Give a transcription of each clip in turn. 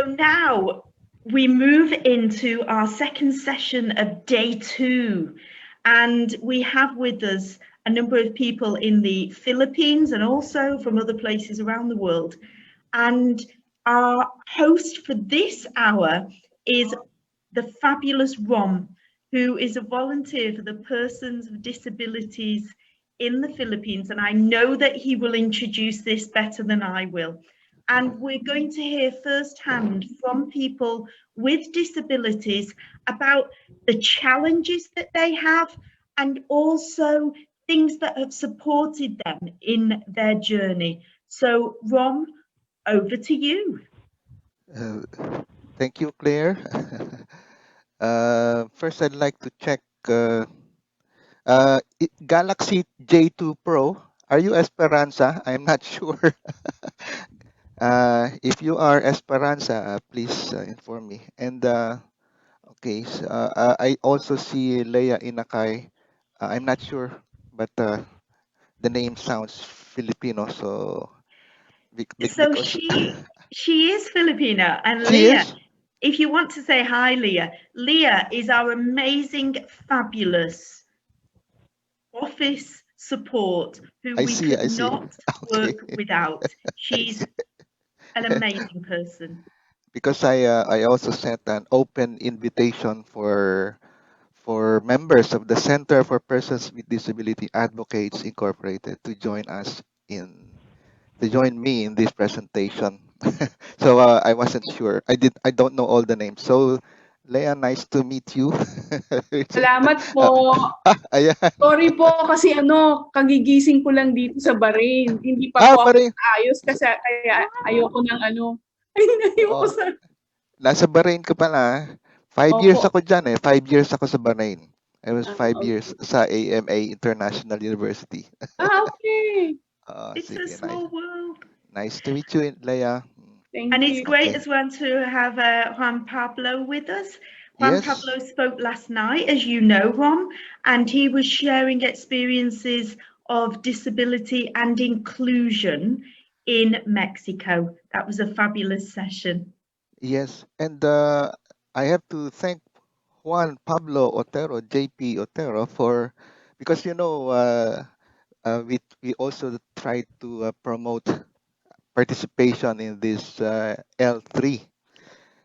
So now we move into our second session of day 2, and we have with us a number of people in the Philippines and also from other places around the world. And our host for this hour is the fabulous Rom, who is a volunteer for the Persons with Disabilities in the Philippines. And I know that he will introduce this better than I will. And we're going to hear firsthand from people with disabilities about the challenges that they have and also things that have supported them in their journey. So, Rom, over to you. Uh, Thank you, Claire. First, I'd like to check Galaxy J2 Pro. Are you Esperanza? I'm not sure. If you are Esperanza, please inform me. And okay, so, I also see Leia Inakay. I'm not sure, but the name sounds Filipino, so So because she is Filipina, and she Leah, is. if you want to say hi, Leah, Leah is our amazing, fabulous office support who I we see. could I see. not Okay, work without. I She's see. an amazing person. Because I also sent an open invitation for members of the Center for Persons with Disability Advocates Incorporated to join us in to join me in this presentation. So I wasn't sure. I don't know all the names. So Leah, nice to meet you. Salamat uh, po. ayan. Sorry po kasi kagigising ko lang dito sa Bahrain. Hindi pa Ah, po ako Bahrain. ayos kasi kaya ayoko ng ay ayoko Oh, sa nasa Bahrain ka pala. Ah. 5 years Opo. ako dyan eh. 5 years ako sa Bahrain. I was Ah, 5 years okay. sa AMA International University. Okay. It's a Sige, nice. small world. Nice to meet you, Leia. And Thank it's you. great Okay. as well to have Juan Pablo with us. Juan Yes. Pablo spoke last night, as you know, Rom, and he was sharing experiences of disability and inclusion in Mexico. That was a fabulous session. Yes. And I have to thank Juan Pablo Otero, JP Otero, for because we also try to promote participation in this L3.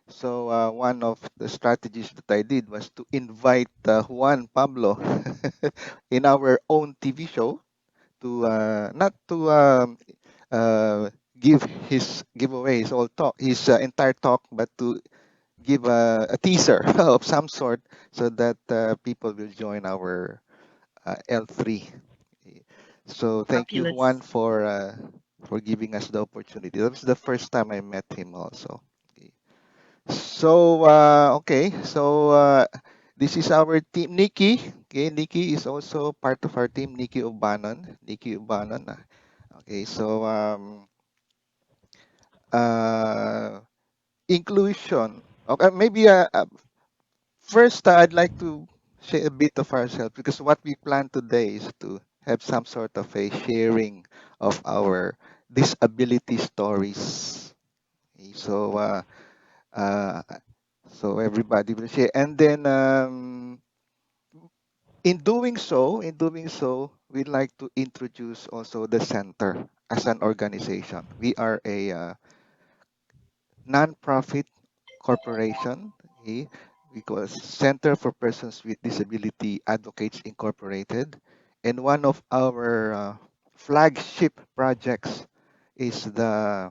So one of the strategies that I did was to invite Juan Pablo in our own TV show to not to give his giveaway his all talk his entire talk, but to give a teaser of some sort so that people will join our L3. So thank you, Juan, Fabulous. for giving us the opportunity. That was the first time I met him also. So okay, so this is our team. Nikki, okay, Nikki is also part of our team. Nikki Ubanon, Nikki Ubanon. Okay, so uh, inclusion. Okay, maybe first I'd like to share a bit of ourselves because what we plan today is to have some sort of a sharing of our disability stories. Okay, uh, so everybody will share, and then in doing so, we'd like to introduce also the center as an organization. We are a non-profit corporation, okay, because Center for Persons with Disability Advocates Incorporated, and one of our flagship projects is the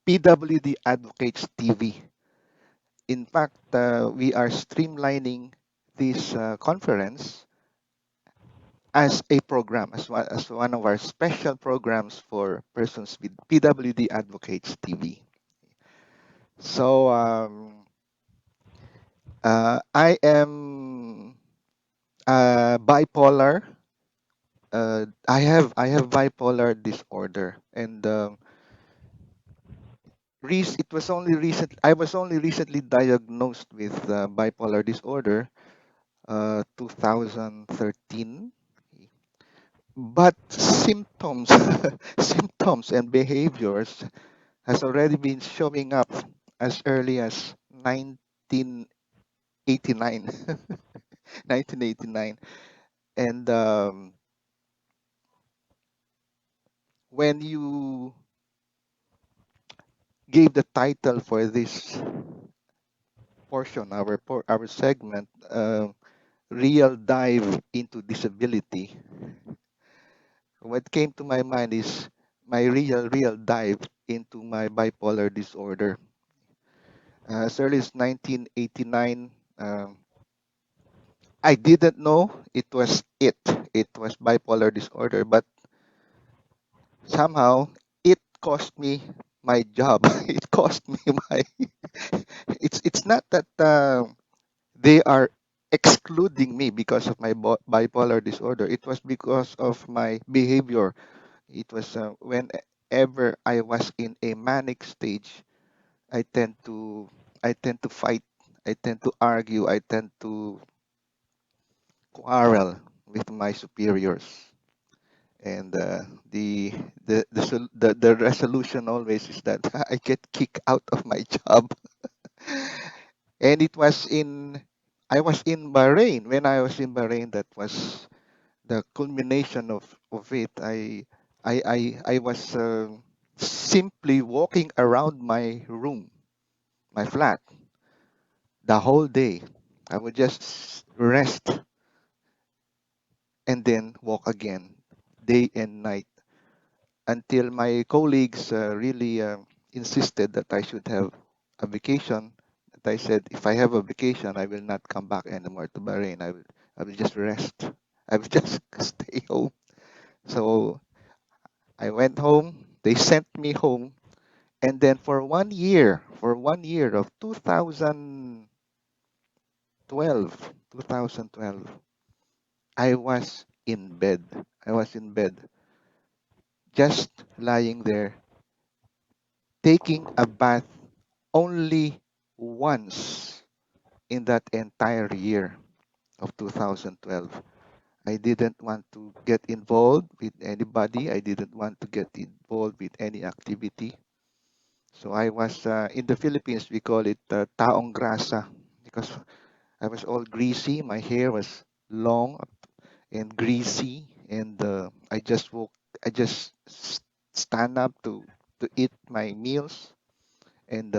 PWD Advocates TV. In fact, we are streamlining this conference as a program, as one of our special programs for persons with PWD Advocates TV. So I am bipolar. I have bipolar disorder, and it was only recent. I was only recently diagnosed with bipolar disorder, 2013. But symptoms, symptoms and behaviors has already been showing up as early as 1989. 1989. And when you gave the title for this portion, our segment, real dive into disability, what came to my mind is my real dive into my bipolar disorder. As early as 1989, I didn't know it was it. It was bipolar disorder, but somehow it cost me my job. It cost me my. It's not that they are excluding me because of my bipolar disorder. It was because of my behavior. It was whenever I was in a manic stage, I tend to I tend to fight. I tend to argue. I tend to quarrel with my superiors. And the resolution always is that I get kicked out of my job. And it was in I was in Bahrain. When I was in Bahrain, that was the culmination of it. I was simply walking around my room, my flat, the whole day. I would just rest and then walk again, day and night, until my colleagues really insisted that I should have a vacation. That I said, if I have a vacation, I will not come back anymore to Bahrain. I will just rest. I will just stay home. So I went home. They sent me home, and then for 1 year of 2012, I was in bed. I was in bed, just lying there, taking a bath only once in that entire year of 2012. I didn't want to get involved with anybody. I didn't want to get involved with any activity. So I was in the Philippines, we call it taong grasa, because I was all greasy. My hair was long and greasy, and I just stand up to eat my meals, and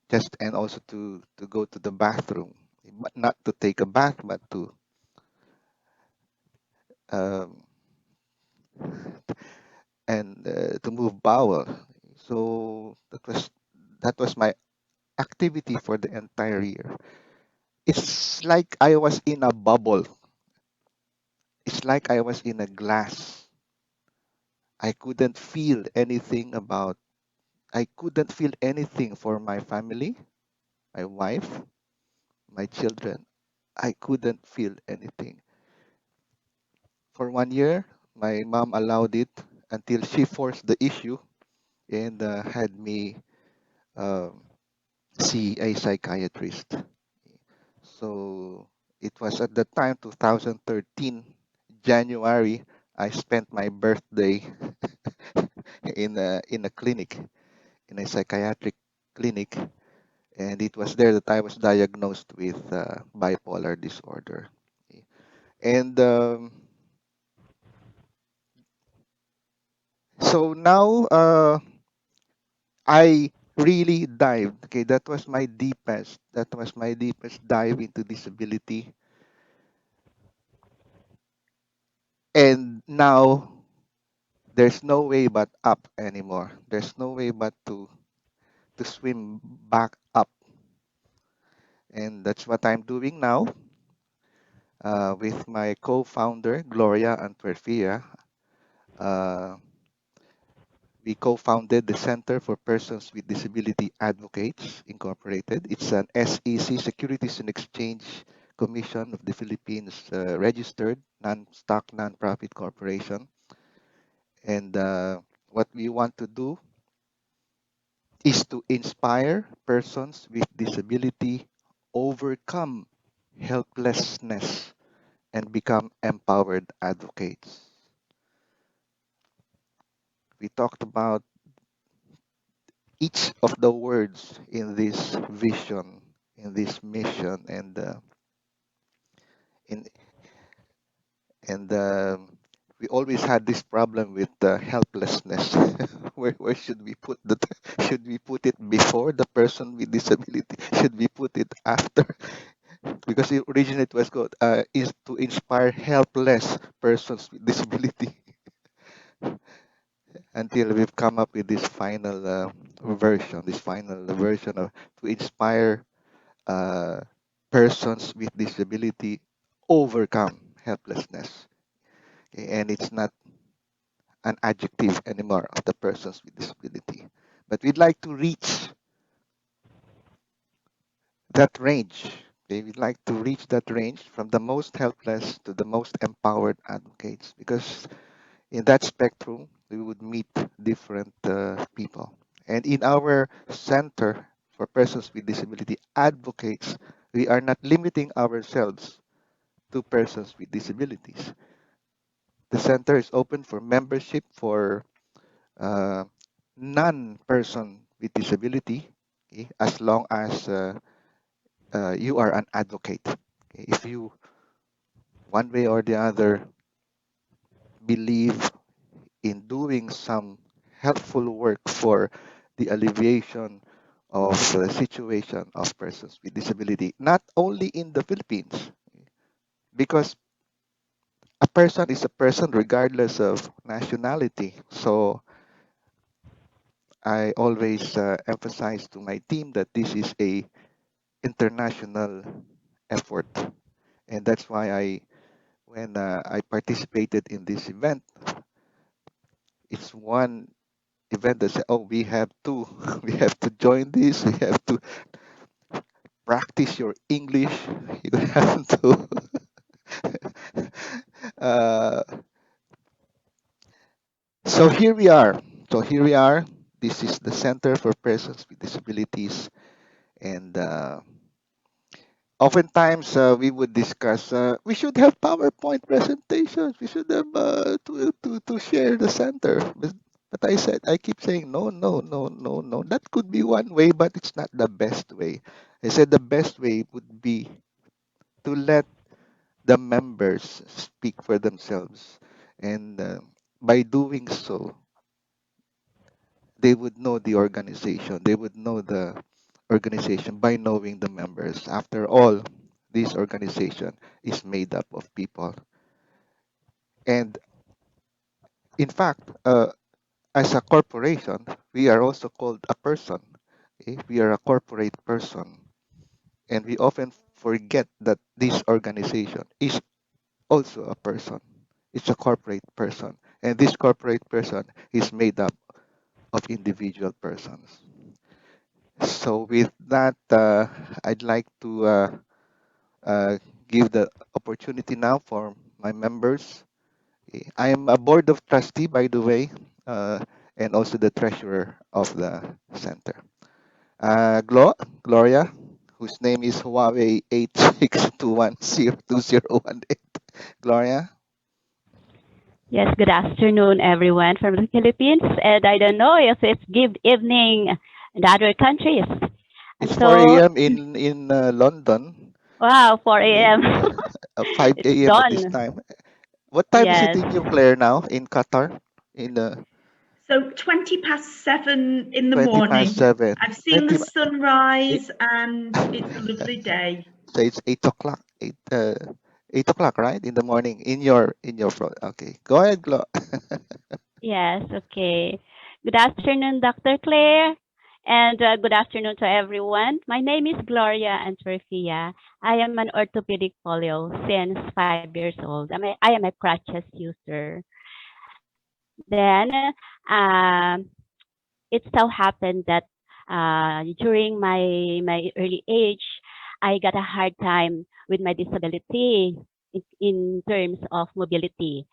just and also to go to the bathroom, but not to take a bath, but um, to move bowel. So that was my activity for the entire year. It's like I was in a bubble. It's like I was in a glass. I couldn't feel anything about. I couldn't feel anything for my family, my wife, my children. I couldn't feel anything. For 1 year, my mom allowed it until she forced the issue and had me um, see a psychiatrist. So it was at the time, 2013, January. I spent my birthday in a clinic, in a psychiatric clinic, and it was there that I was diagnosed with bipolar disorder. And so now I really dived. Okay, that was my deepest. That was my deepest dive into disability. And now there's no way but up anymore. There's no way but to swim back up, and that's what I'm doing now with my co-founder Gloria and Perfia. Uh, we co-founded the Center for Persons with Disability Advocates Incorporated. It's an SEC, Securities and Exchange Commission of the Philippines registered non-stock non-profit corporation. And what we want to do is to inspire persons with disability overcome helplessness and become empowered advocates. We talked about each of the words in this vision, in this mission, in and we always had this problem with helplessness. Where should we put that? Should we put it before the person with disability? Should we put it after? Because originally it was called is to inspire helpless persons with disability. Until we've come up with this final version of to inspire uh, persons with disability overcome helplessness. Okay, and it's not an adjective anymore of the persons with disability. But we'd like to reach that range. Okay? We'd like to reach that range from the most helpless to the most empowered advocates, because in that spectrum, we would meet different people. And in our Center for Persons with Disability Advocates, we are not limiting ourselves to persons with disabilities. The center is open for membership for uh, non-person with disability, okay, as long as you are an advocate. Okay? If you, one way or the other, believe in doing some helpful work for the alleviation of the situation of persons with disability, not only in the Philippines, because a person is a person regardless of nationality. So I always emphasize to my team that this is a international effort, and that's why when I participated in this event, it's one event that said, "Oh, we have to, we have to join this. We have to practice your English. You have to." uh, so here we are. So here we are. This is the Center for Persons with Disabilities, and oftentimes we would discuss we should have PowerPoint presentations. We should have to share the center. But I keep saying no, no, no, no, no. That could be one way, but it's not the best way. I said the best way would be to let the members speak for themselves, and by doing so, they would know the organization. They would know the organization by knowing the members. After all, this organization is made up of people. And in fact, as a corporation, we are also called a person. Okay? We are a corporate person. And we often forget that this organization is also a person. It's a corporate person. And this corporate person is made up of individual persons. So with that, I'd like to uh, give the opportunity now for my members. I am a board of trustee, by the way, and also the treasurer of the center. Gloria, whose name is Huawei 8621020118. Gloria, Yes, good afternoon, everyone from the Philippines. And I don't know if it's good evening in other countries. it's 4 So, a.m. in London, wow, 4 and a.m. 5 It's a.m. at this dawn. time. What time is it Yes, in you, Claire, now in Qatar? In So 20 past 7 in the 20 past morning. 7. I've seen 20, the eight, sunrise and it's a lovely day. so it's 8 o'clock. 8 o'clock, right? In the morning in your front. Okay. Go ahead, Glo. yes, okay. Good afternoon, Dr. Claire. And good afternoon to everyone. My name is Gloria Antorfia. I am an orthopedic polio since 5 years old. I am a crutches user. Then, um, it so happened that during my early age, I got a hard time with my disability in terms of mobility.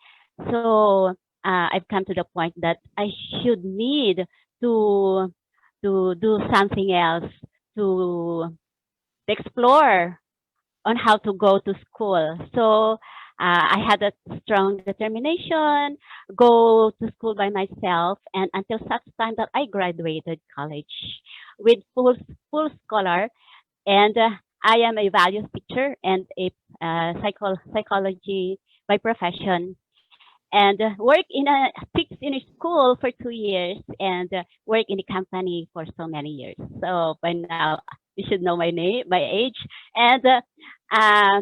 So I've come to the point that I should need to do something else to explore on how to go to school. So I had a strong determination, go to school by myself, and until such time that I graduated college with full scholar, and I am a values teacher and a psychology by profession, and work in a teach in a school for 2 years, and work in the company for so many years. So by now you should know my name, my age, and uh,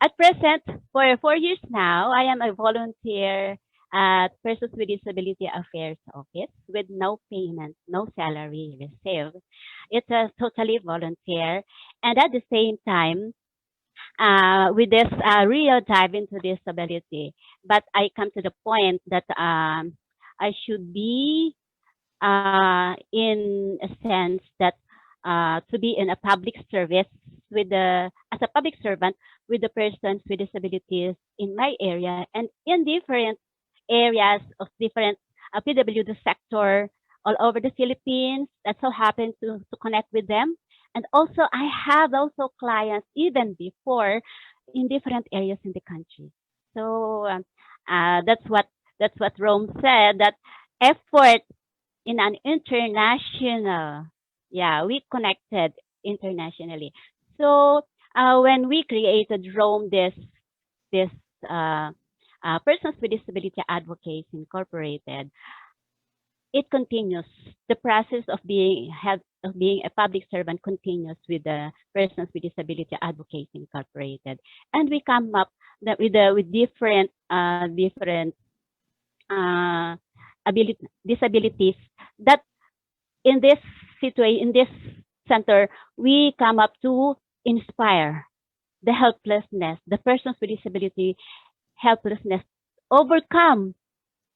at present, for 4 years now, I am a volunteer at Persons with Disability Affairs Office with no payment, no salary received. It's a totally volunteer. And at the same time, with this real dive into disability, but I come to the point that I should be in a sense that to be in a public service with the as a public servant with the persons with disabilities in my area and in different areas of different PWD sector all over the Philippines. That so happen to connect with them. And also I have also clients even before in different areas in the country. So that's what Rome said, that effort in an international, yeah, we connected internationally. So when we created Rome, this uh, Persons with Disability Advocates Incorporated, it continues. The process of being a public servant continues with the Persons with Disability Advocates Incorporated, and we come up with different uh, disabilities that in this in this center, we come up to inspire the helplessness, the persons with disability helplessness, overcome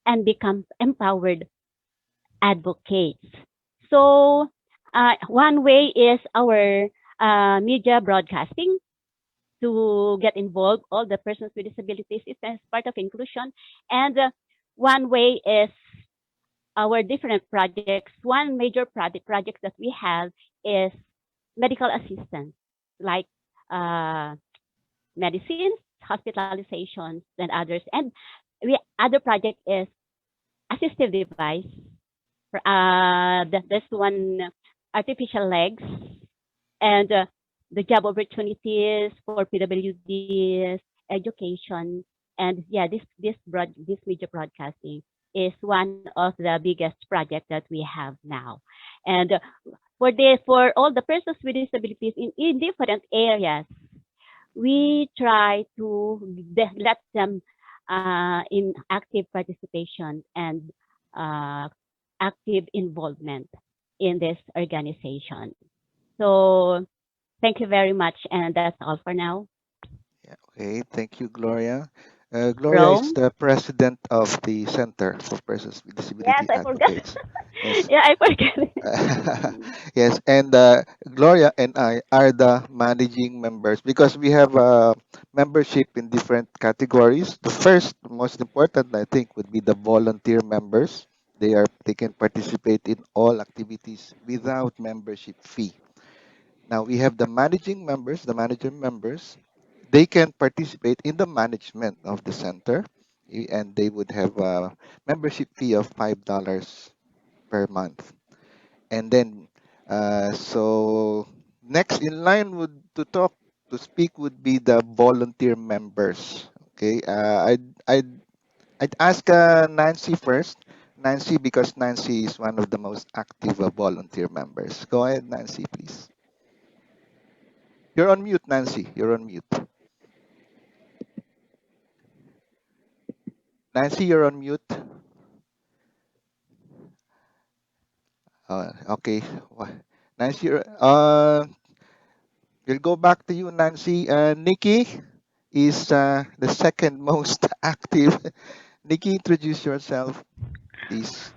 and become empowered advocates. So, one way is our media broadcasting to get involved all the persons with disabilities is as part of inclusion, and one way is our different projects. One major project that we have is medical assistance, like uh, medicines, hospitalizations, and others. And we other project is assistive device. There's one artificial legs, and the job opportunities for PWDs, education, and yeah, this media broadcasting is one of the biggest projects that we have now. And for all the persons with disabilities in different areas, we try to let them in active participation and uh, active involvement in this organization. So thank you very much, and that's all for now. Yeah, okay, thank you, Gloria. Gloria is Rome? the president of the Center for Persons with Yes, Disability I forgot. Advocates. Yes. Yeah, I forgot. Yes, and Gloria and I are the managing members because we have membership in different categories. The first, most important, I think, would be the volunteer members. They can participate in all activities without membership fee. Now we have the managing members, the manager members. They can participate in the management of the center, and they would have a membership fee of $5 per month. And then, so next in line would to speak would be the volunteer members. Okay, I'd ask Nancy first. Nancy, because Nancy is one of the most active volunteer members. Go ahead, Nancy, please. You're on mute, Nancy. You're on mute. Nancy, you're on mute. Okay. Nancy, we'll go back to you, Nancy. Nikki is the second most active. Nikki, introduce yourself, please.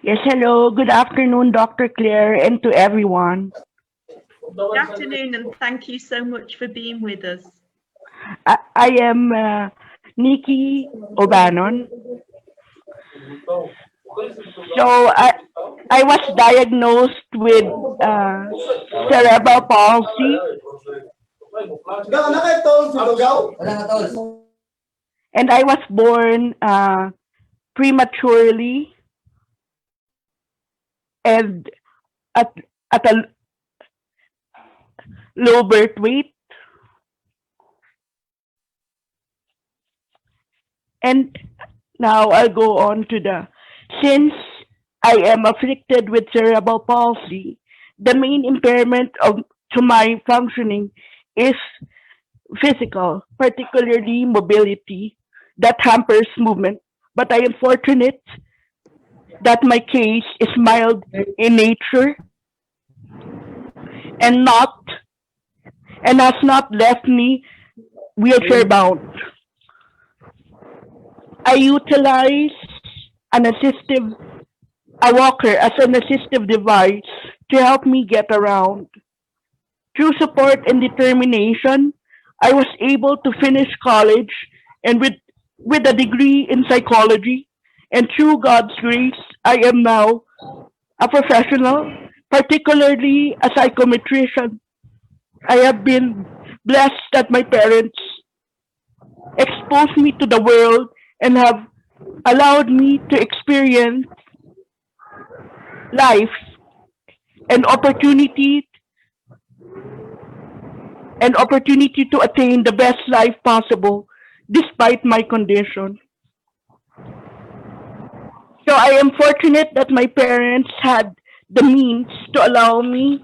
Yes, hello. Good afternoon, Dr. Claire, and to everyone. Good afternoon, and thank you so much for being with us. I am Nikki Obanon. So I was diagnosed with cerebral palsy And I was born prematurely and at, at a low birth weight. And now I'll go on to since I am afflicted with cerebral palsy, the main impairment to my functioning is physical, particularly mobility, that hampers movement. But I am fortunate that my case is mild in nature and not and has not left me wheelchair bound. I utilize a walker as an assistive device to help me get around. Through support and determination, I was able to finish college and with a degree in psychology. And through God's grace, I am now a professional, particularly a psychometrician. I have been blessed that my parents exposed me to the world and have allowed me to experience life and opportunity to attain the best life possible despite my condition. So I am fortunate that my parents had the means to allow me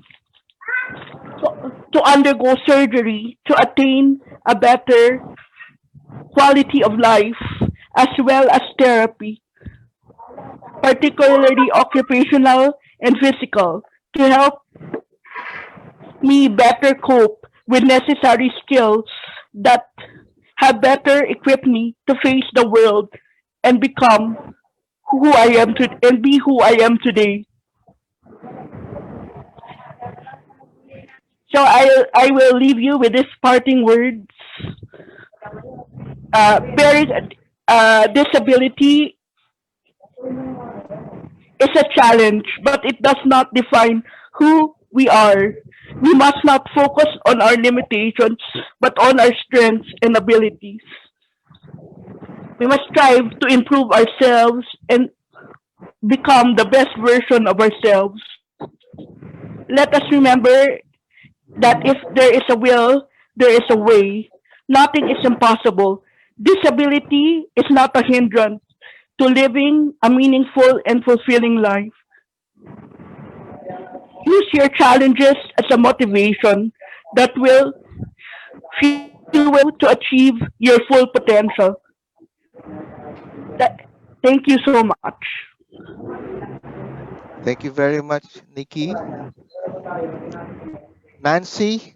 to undergo surgery to attain a better quality of life as well as therapy, particularly occupational and physical, to help me better cope with necessary skills that have better equipped me to face the world and become who I am to and be who I am today. So I will leave you with this parting words. Disability is a challenge, but it does not define who we are. We must not focus on our limitations, but on our strengths and abilities. We must strive to improve ourselves and become the best version of ourselves. Let us remember that if there is a will, there is a way. Nothing is impossible. Disability is not a hindrance to living a meaningful and fulfilling life. Use your challenges as a motivation that will fuel you to achieve your full potential. Thank you so much. Thank you very much, Nikki. Nancy,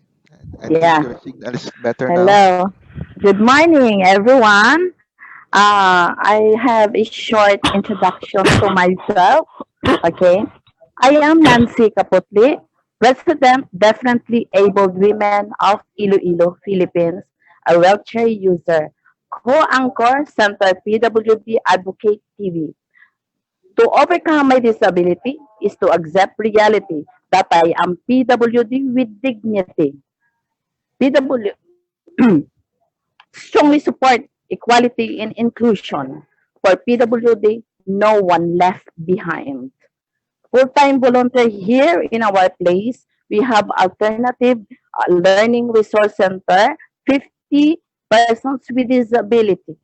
I think Yeah. your signal is better now. Hello. Good morning, everyone. I have a short introduction to myself. Okay. I am Nancy Kaputli, President Definitely Abled Women of Iloilo, Philippines, a wheelchair user, co-anchor Center PWD Advocate TV. To overcome my disability is to accept reality that I am PWD with dignity. PW strongly support equality and inclusion. For PWD, no one left behind. Full-time volunteer here in our place, we have alternative learning resource center, 50 persons with disability.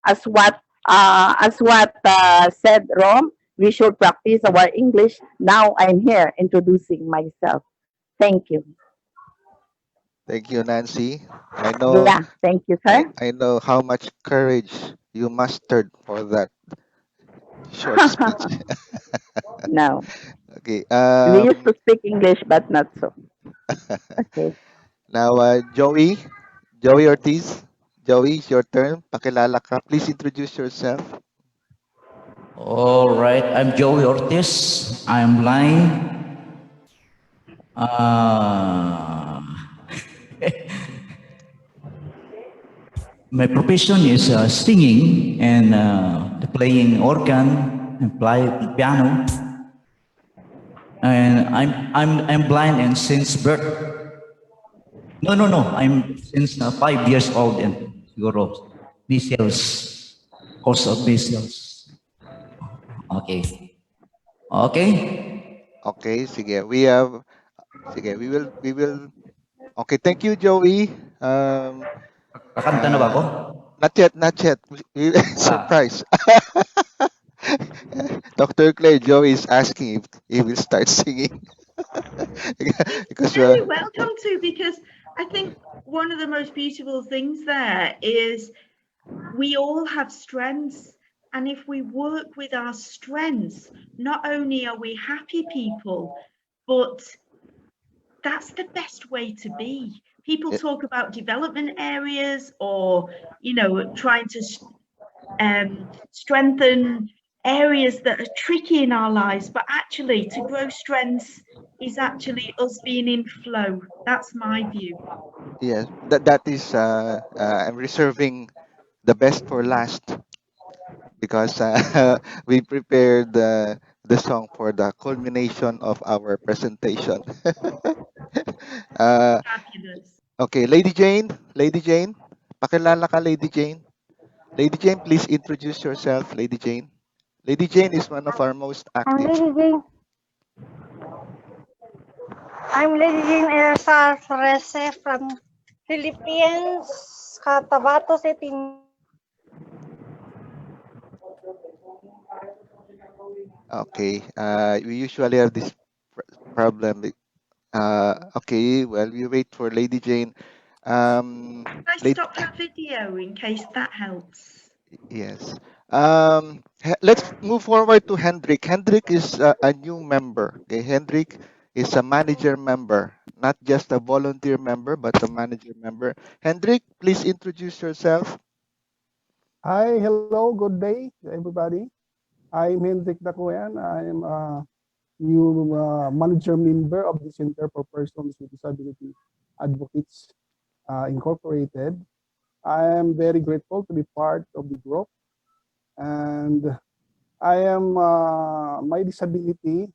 As what said Rom, we should practice our English. Now I'm here introducing myself. Thank you. Thank you, Nancy. Yeah, thank you, sir. I know how much courage you mustered for that short speech. No, Okay. we used to speak English, but not so. Okay. Now, Joey Ortiz. Joey, it's your turn. Pakilala ka. Please introduce yourself. All right, I'm Joey Ortiz. I'm blind. Uh, my profession is singing and playing organ and play piano. And I'm blind and since birth. No, no, no. I'm since 5 years old and siguro measles, cause of measles. Okay. Okay. Okay, sige. We will. Okay, thank you, Joey. Kakanta na ba ako? Uh, not yet, not yet. Ah, Surprise. Dr. Clay, Joey is asking if he will start singing He's because very welcome to, because I think one of the most beautiful things there is we all have strengths. And if we work with our strengths, not only are we happy people, but that's the best way to be. People eh, talk about development areas, or, trying to strengthen areas that are tricky in our lives, but actually to grow strengths is actually us being in flow. That's my view. yes, that is I'm reserving the best for last because we prepared the song for the culmination of our presentation. uh, Fabulous. okay, Lady Jane, pakilala ka, Lady Jane. Lady Jane, please introduce yourself, Lady Jane. Lady Jane is one of our most I'm active. Lady Jane. I'm Lady Jane Ersa Rese from Philippines, Cotabato City. Okay, we usually have this problem. Okay, well, we wait for Lady Jane. I Lady, stop her video in case that helps. yes. Let's move forward to Hendrik. Hendrik is a new member. Okay, Hendrik is a manager member, not just a volunteer member, but a manager member. Hendrik, please introduce yourself. Hi, hello, good day, everybody. I'm Hendrik Dakuyan. I'm a new manager member of the Center for Persons with Disability Advocates Incorporated. I am very grateful to be part of the group, and my disability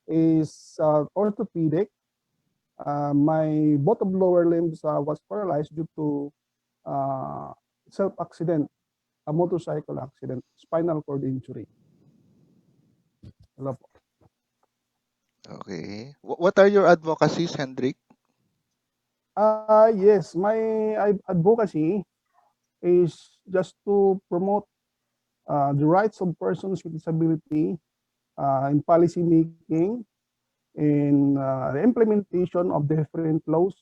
is orthopedic. My both of lower limbs was paralyzed due to uh, self accident, a motorcycle accident, spinal cord injury. Hello po. Okay. What are your advocacies, Hendrik? Yes, my advocacy is just to promote the rights of persons with disability in policy making, in the implementation of different laws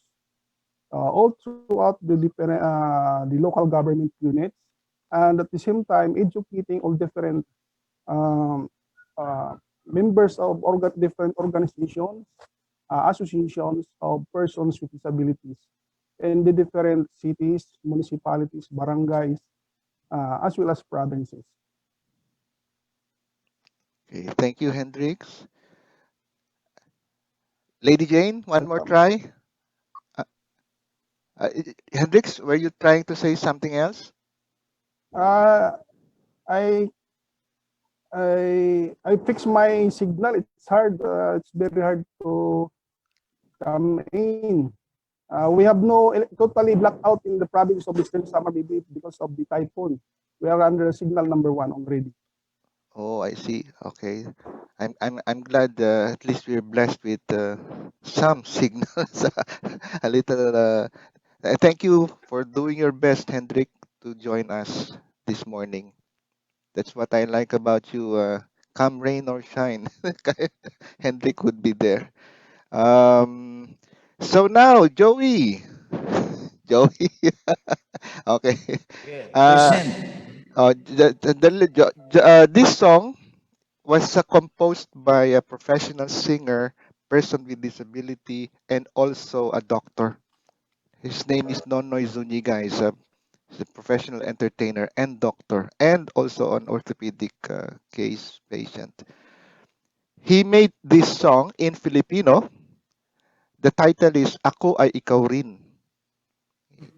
all throughout the local government units, and at the same time educating all different um, uh, members of different organizations, associations of persons with disabilities in the different cities, municipalities, barangays, as well as provinces. Okay, thank you, Hendrix. Lady Jane, one more Welcome. try. Uh, Hendrix, were you trying to say something else? Uh, I I fix my signal. It's hard. It's very hard to come in. We have no totally blacked out in the province of Eastern Samar maybe because of the typhoon. We are under signal number one already. Oh, I see. Okay. I'm glad at least we're blessed with some signals. A little thank you for doing your best, Hendrik, to join us this morning. That's what I like about you. Come rain or shine, Hendrik would be there. Um, so now, Joey. Joey. Okay. yeah, Uh, present. this song was composed by a professional singer, person with disability, and also a doctor. His name is Nonoy Zuniga. He's a professional entertainer and doctor, and also an orthopedic case patient. He made this song in Filipino. The title is Ako ay ikaw rin.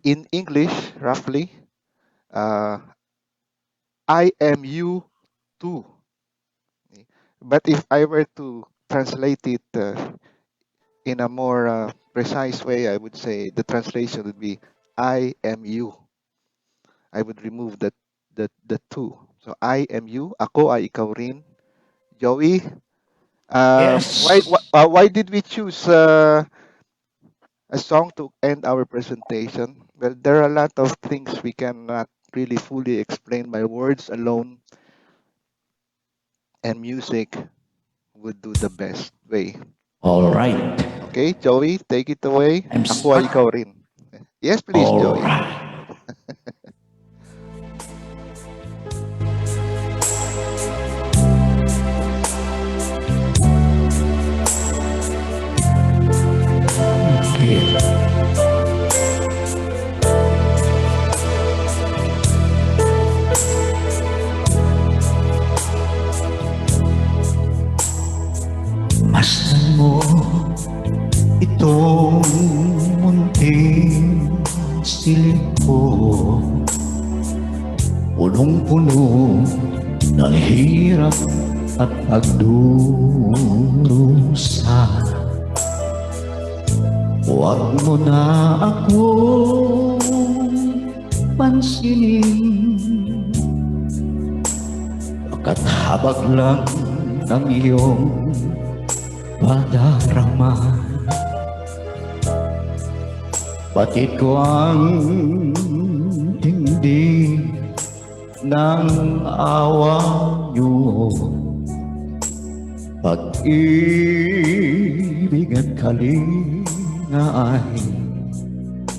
In English, roughly, uh, I am you too. But if I were to translate it in a more precise way, I would say the translation would be I am you. I would remove the two. So I am you. Ako ay ikaw rin. Joey, Yes. why did we choose a song to end our presentation? Well, there are a lot of things we cannot really fully explain by words alone, and music would do the best way. All right. Okay, Joey, take it away. I'm Ako ay stuck. ikaw rin. Yes, please, All Joey. right. Okay. Masdan mo itong munting silid ko, punong-puno ng hirap at pagdurusa. Huwag mo na ako pansinin, pagkat habag lang ng iyong padarama. Batid ko ang tindi ng awa niyo, pag-ibig at kalinga ay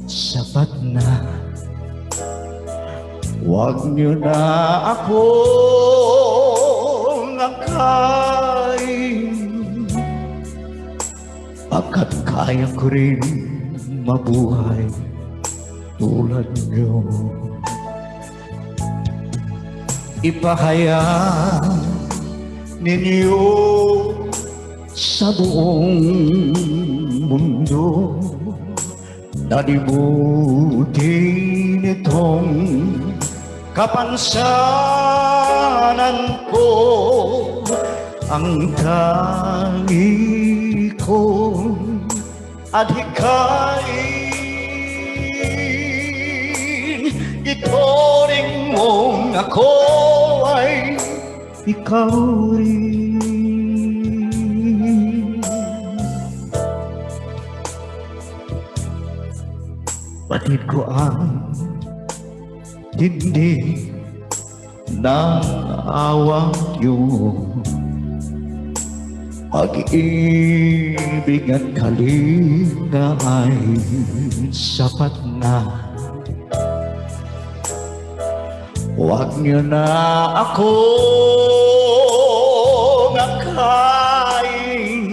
sapat na. Huwag niyo na ako nakain, pagkat kaya ko rin mabuhay tulad niyo. Ipahayag ninyo sa buong mundo na libutin itong kapansanan ko, ang tangi kong adhikain. Ituring mong ako ay ikaw rin. Batid ko ang tindi ng awa niyo, pag-ibig at kalinga ay sapat na. Huwag niyo na ako nakain,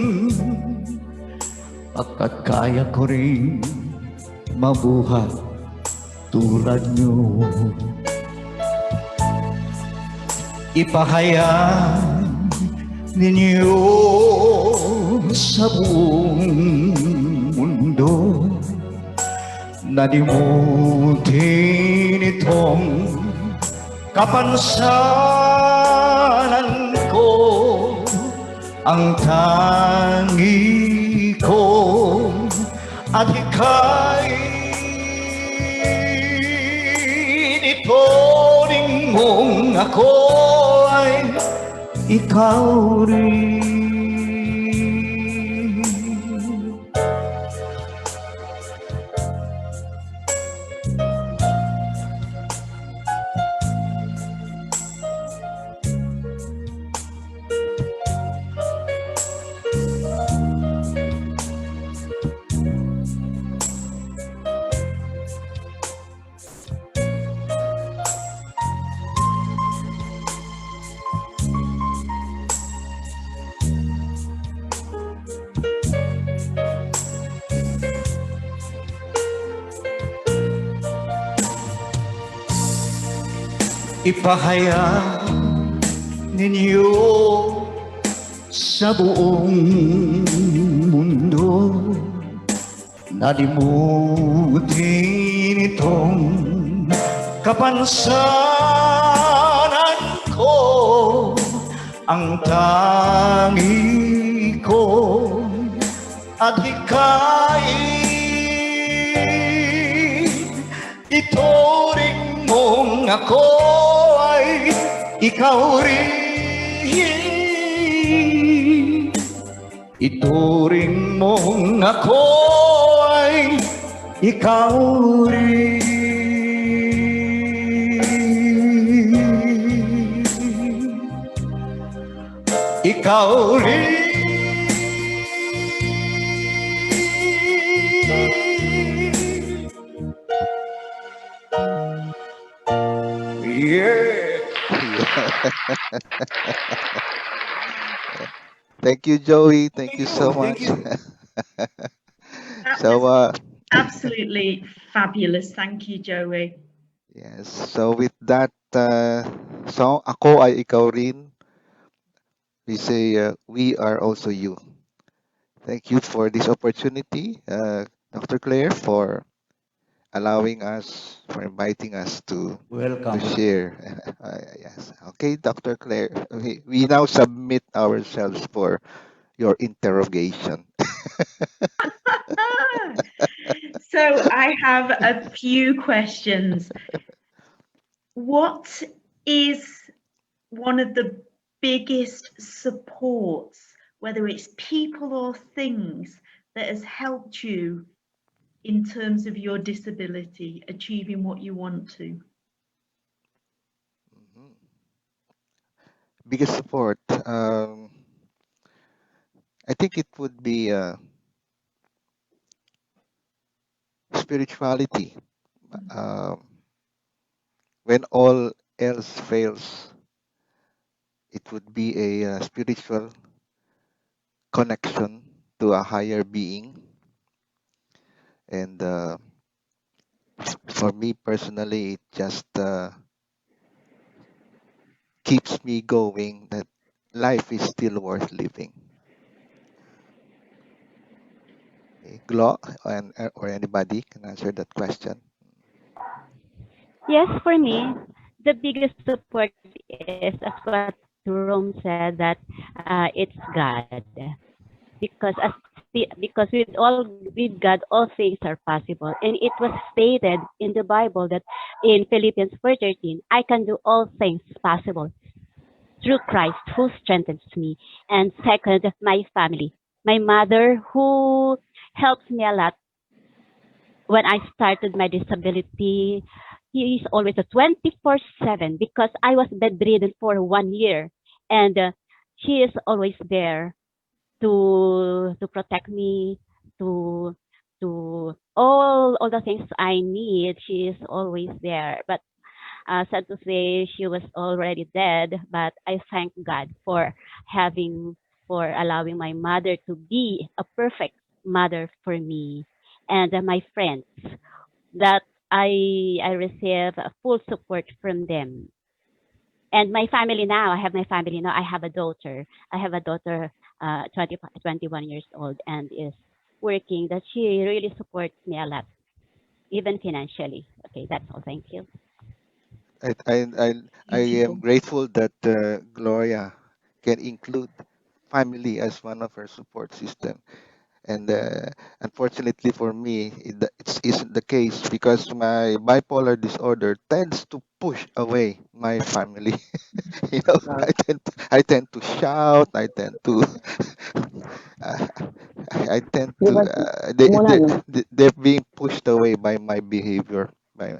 pagkat kaya ko rin mabuhay tulad niyo. Ipahayag ninyo sa buong mundo na limutin itong kapansanan ko, ang tangi ko adhikain. Ituring mong ako ay ikaw rin. Ipahayag ninyo sa buong mundo na limutin itong kapansanan ko, ang tangi ko adhikain. ako ay ikaw rin. Ituring mong ako ay ikaw rin. Ikaw rin. Yeah. Thank you, Joey. Thank you so Thank much. you. That So, was absolutely fabulous. Thank you, Joey. yes. So with that song, Ako Ay Ikaw Rin, we say we are also you. Thank you for this opportunity, Dr. Claire, for allowing us, for inviting us to Welcome. share. Yes. Okay, Dr. Claire, we now submit ourselves for your interrogation. So I have a few questions. What is one of the biggest supports, whether it's people or things, that has helped you in terms of your disability, achieving what you want to? Mhm. Biggest support. I think it would be spirituality. Um, when all else fails, it would be a spiritual connection to a higher being. And for me personally, it just keeps me going that life is still worth living. Okay, Glo and or anybody can answer that question. Yes, for me, the biggest support is, as what Rome said, that it's God. Because because with God all things are possible, and it was stated in the Bible that in Philippians 4:13, I can do all things possible through Christ who strengthens me. And second, my family, my mother who helps me a lot when I started my disability. He is always a 24/7 because I was bedridden for 1 year, and she is always there to protect me, to all the things I need. She is always there. But sad to say, she was already dead. But I thank God for having for allowing my mother to be a perfect mother for me, and my friends that I receive full support from them. And my family now, I have my family now. I have a daughter. I have a daughter, 21 years old, and is working. That she really supports me a lot, even financially. Okay, that's all. Thank you. I I I, I am Beautiful. grateful that Gloria can include family as one of her support system. And unfortunately for me, it isn't the case because my bipolar disorder tends to push away my family. You know, I tend to shout. I tend to uh, I tend Di to ba, umulan? they're being pushed away by my behavior. By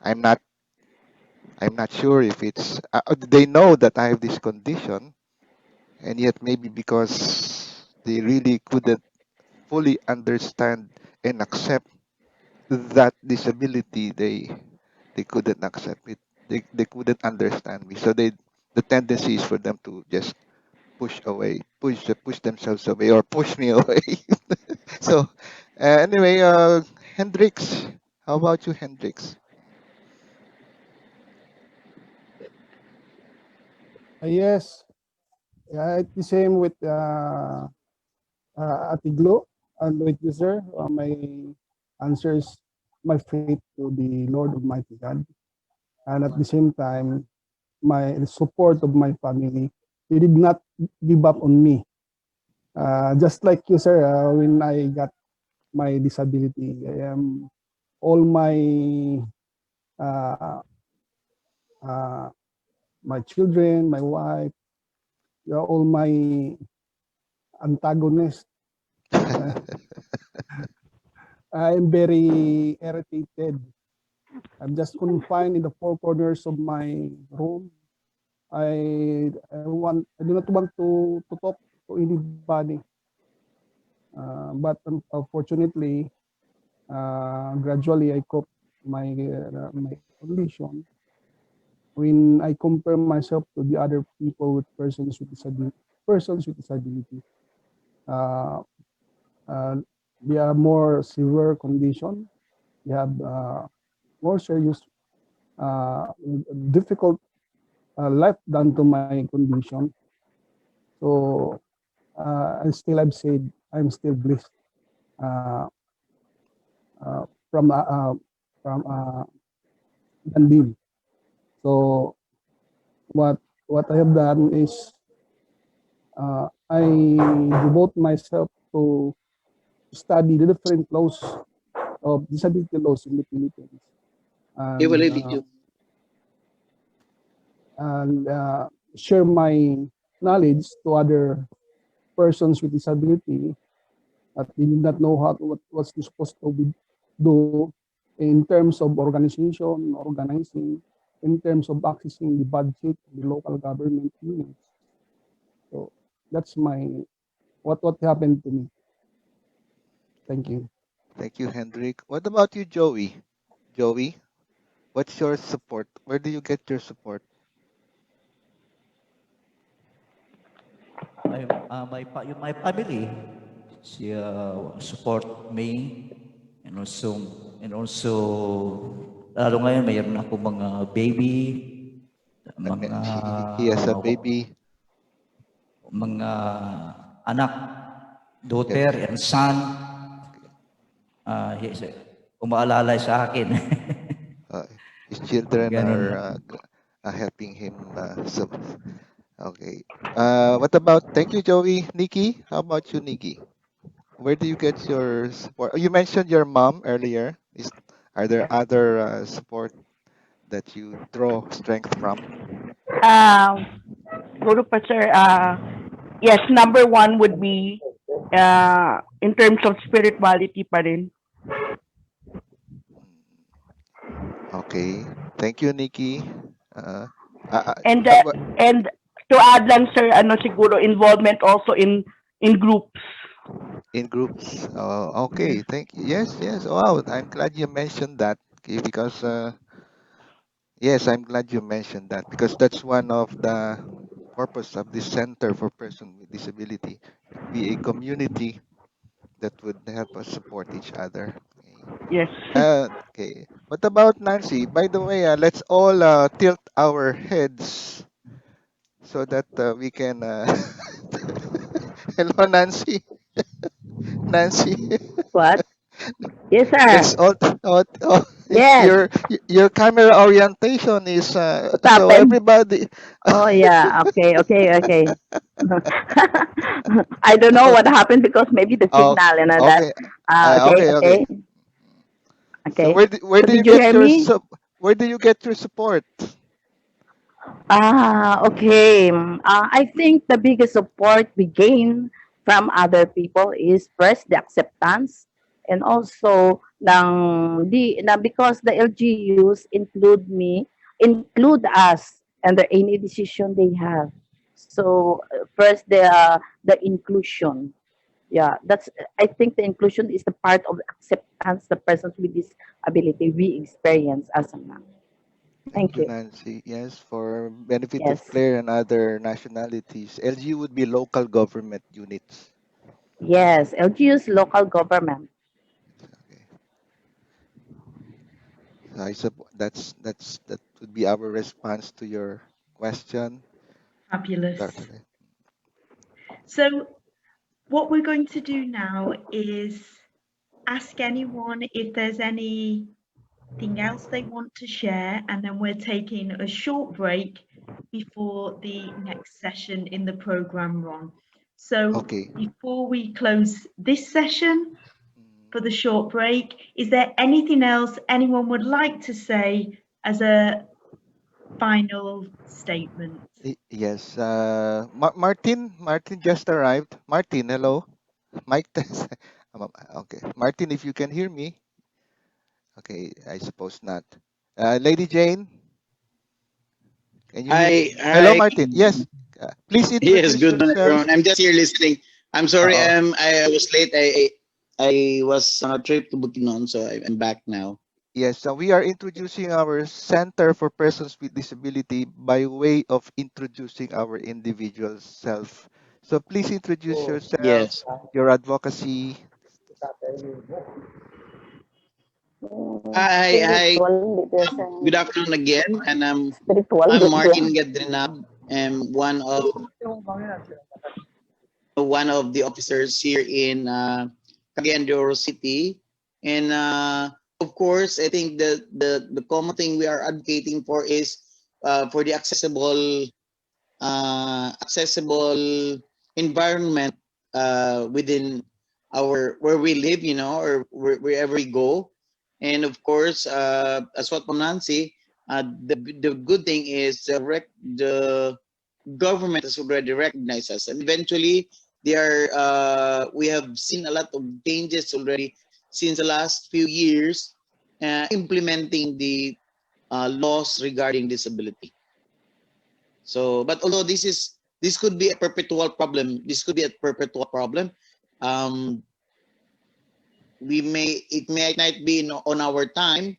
I'm not I'm not sure if it's they know that I have this condition, and yet maybe because they really couldn't fully understand and accept that disability, they couldn't accept it. They couldn't understand me. So the tendency is for them to just push away, push themselves away, or push me away. So anyway, Hendrix, how about you, Hendrix? Yes, it's the same with Ate Glo and with you, sir. My answer is my faith to the Lord Almighty God. And at the same time, my the support of my family. They did not give up on me. Just like you, sir, when I got my disability, all my uh, my children, my wife, they're all my antagonists. I am very irritated. I'm just confined in the four corners of my room. I do not want to talk to anybody. But unfortunately, gradually I cope my condition when I compare myself to the other people with persons with disability. Uh, uh, they are more severe condition. They have more serious, uh, difficult life done to my condition. So I'm still blessed uh, uh, from uh, uh, from Dandil. So what what I have done is I devote myself to study the different laws of disability laws in the Philippines and share my knowledge to other persons with disability that they did not know what's supposed to be do in terms of organizing, in terms of accessing the budget, the local government units. So that's what happened to me. Thank you. Thank you, Hendrik. What about you, Joey? Joey, what's your support? Where do you get your support? My family, she support me, and also lalo ngayon mayroon ako mga baby, mga He has a baby. mga anak, daughter Yes. and son. Umaalala sa akin. His children Ganun. are helping him. Okay. Thank you, Joey. Nikki, how about you, Nikki? Where do you get your support? You mentioned your mom earlier. Are there other support that you draw strength from? Guru pa sir, yes, number one would be in terms of spirituality pa rin. Okay. Thank you, Nikki. And to add lang sir, siguro involvement also in groups. In groups. Okay. Thank you. Yes, yes. Wow. I'm glad you mentioned that. Okay, because yes, I'm glad you mentioned that because that's one of the purpose of this Center for Persons with Disability. Be a community that would help us support each other. Okay. Yes. Okay. What about Nancy? By the way, let's all tilt our heads so that we can. Hello, Nancy. Nancy. What? Yes, Let's sir. all. Yes. Your camera orientation is What so happened? everybody. Oh, yeah. Okay. I don't know what happened because maybe the Oh, signal and all that. okay. Okay. Okay. So Okay. where So do you did you get hear your me? where do you get your support? Okay. I think the biggest support we gain from other people is first the acceptance and also because the LGUs include us under any decision they have. So first the inclusion. Yeah, I think the inclusion is the part of acceptance the persons with disability we experience as of now. Thank Thank you, you. Nancy. Yes, for benefit of Yes. Claire and other nationalities, LG would be local government units. Yes, LGU's local government. Okay. So that would be our response to your question. Fabulous. Dr. Ray. So what we're going to do now is ask anyone if there's anything else they want to share, and then we're taking a short break before the next session in the program run. So Okay. before we close this session for the short break, is there anything else anyone would like to say as a final statements. Yes. Martin just arrived. Martin, hello. Mic test. Okay. Martin, if you can hear me. Okay, I suppose not. Lady Jane, can you hear me? Hi, Hello, hi. Martin. Yes. Please Yes, introduce good morning, yourself. everyone. I'm just here listening. I'm sorry, Uh, I was late. I was on a trip to Bukidnon, so I'm back now. yes, so we are introducing our Center for Persons with Disability by way of introducing our individual self. So please introduce yourself, Yes. your advocacy. Hi, hi. Spiritual, hindi siya Good afternoon again, and spiritual, I'm hindi siya. Martin Gadrinab. I'm one of the officers here in Cagayan de Oro City, and of course, I think the common thing we are advocating for is for the accessible environment within our where we live, you know, or wherever we go. And of course, as what Nancy, the good thing is the government has already recognized us, and eventually they are. We have seen a lot of changes already since the last few years, implementing the laws regarding disability. So, but although this could be a perpetual problem, Um, it might not be on our time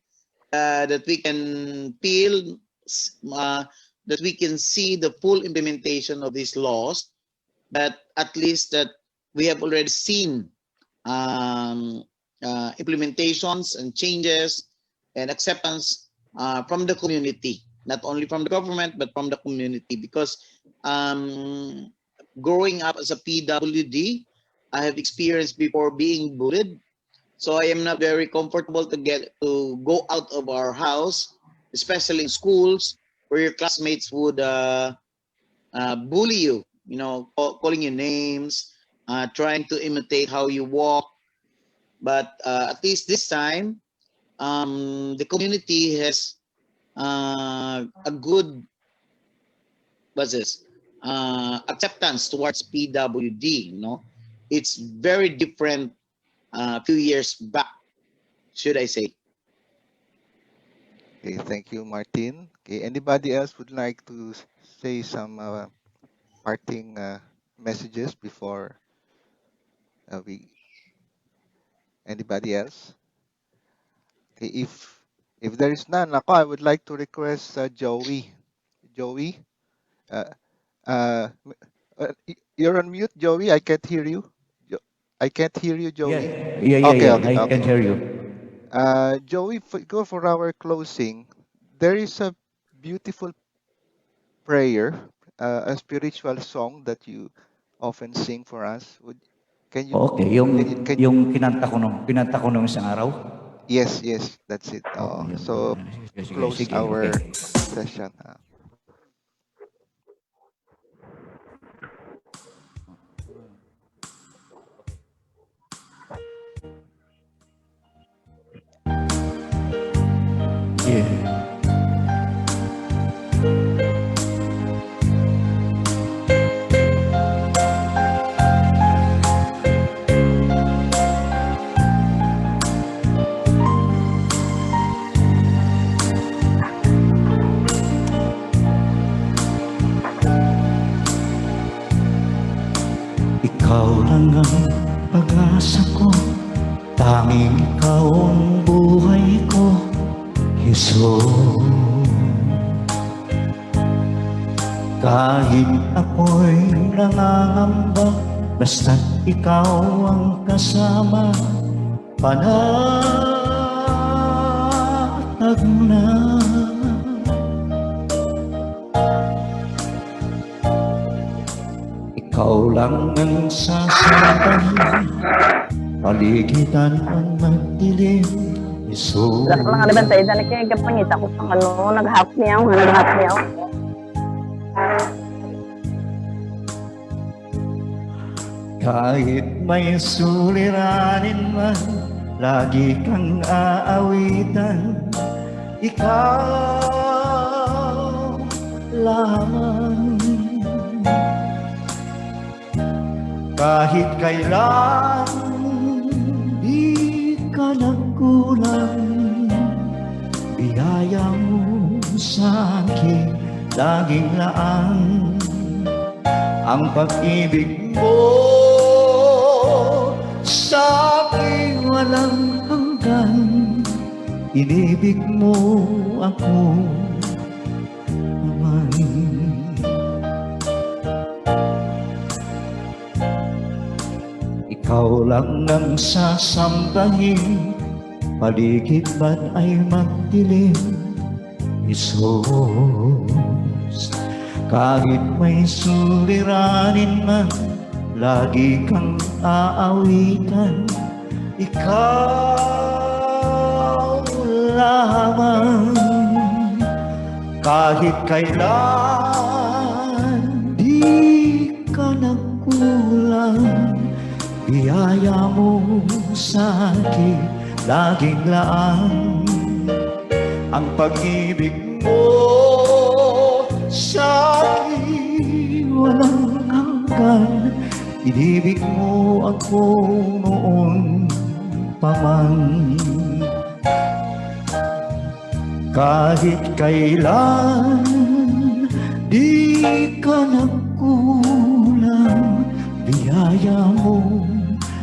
that we can feel that we can see the full implementation of these laws, but at least that we have already seen um, implementations and changes and acceptance from the community, not only from the government, but from the community. Because growing up as a PWD, I have experienced before being bullied. So I am not very comfortable to go out of our house, especially in schools where your classmates would bully you, you know, calling you names, trying to imitate how you walk. But at least this time, the community has a good, what's this, acceptance towards PWD. You know, it's very different a few years back, should I say. Okay, thank you, Martin. Okay, anybody else would like to say some parting messages before we? Anybody else? Okay, if there is none, ako, I would like to request Joey. Joey, uh, you're on mute, Joey. I can't hear you. I can't hear you, Yeah, Joey. Okay, yeah. okay, I can okay. hear you. Joey, go for our closing. There is a beautiful prayer, a spiritual song that you often sing for us. Can you Okay, can yung kinanta ko nung isang araw. yes, that's it. Oo, yun. So close Sige, okay. our session. Yeah. Ikaw lang ang pag-asa ko, tanging ikaw ang buhay ko, Jesus. Kahit ako'y nangangamba, basta't ikaw ang kasama, panatag na. Ikaw lang ang sasabahin, paligitan ang magdilim, Jesus. Wala ka lang alibantay, dyan kaya kapangita ko pang nag-half meow. Kahit may suliranin man, lagi kang aawitan. Ikaw lamang. Kahit kailan di ka nagkulang, biyaya mo sa akin laging laang. Ang pag-ibig mo sa akin walang hanggan, inibig mo ako naman. Ikaw lang ang sasambahin, paligid ba't ay magdilim, Jesus. Kahit may suliranin man, lagi kang aawitan. Ikaw lamang. Kahit kailan di ka nagkulang, biyaya mo sa akin laging laang. Ang pag-ibig mo sa akin walang hanggan, inibig mo ako noon pa man. Kahit kailan di ka nagkulang, biyaya mo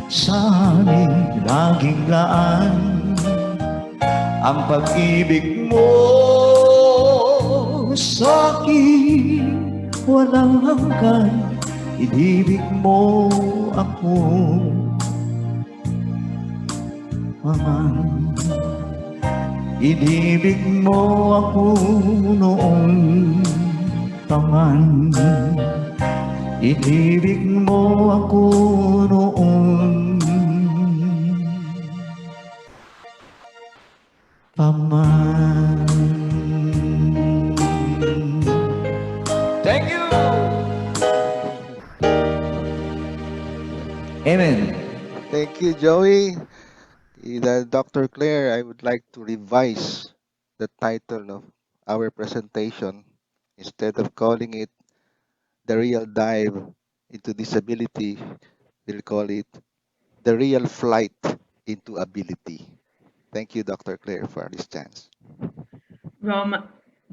sa amin laging laan. Ang pag-ibig mo sa akin walang hanggan, inibig mo ako paman. Inibig mo ako noon paman. Inibig mo ako noon paman. Thank you. Amen. Thank you, Joey. Dr. Claire, I would like to revise the title of our presentation. Instead of calling it The Real Dive into Disability, we'll call it The Real Flight into Ability. Thank you, Dr. Claire, for this chance. Rom,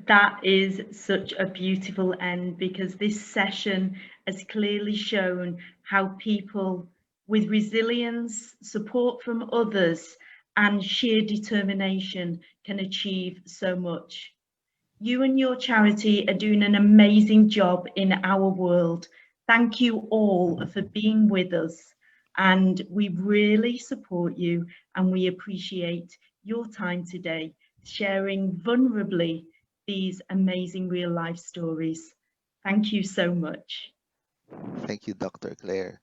that is such a beautiful end, because this session has clearly shown how people with resilience, support from others, and sheer determination can achieve so much. You and your charity are doing an amazing job in our world. Thank you all for being with us, and we really support you, and we appreciate your time today, sharing vulnerably these amazing real life stories. Thank you so much. Thank you, Dr. Claire.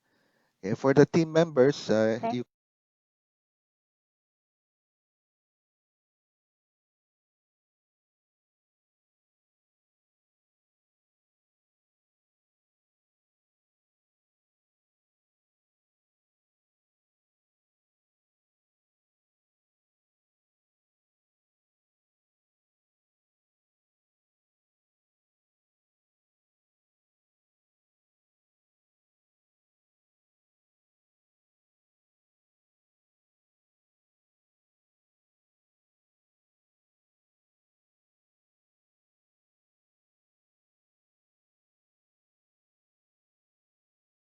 For the team members, you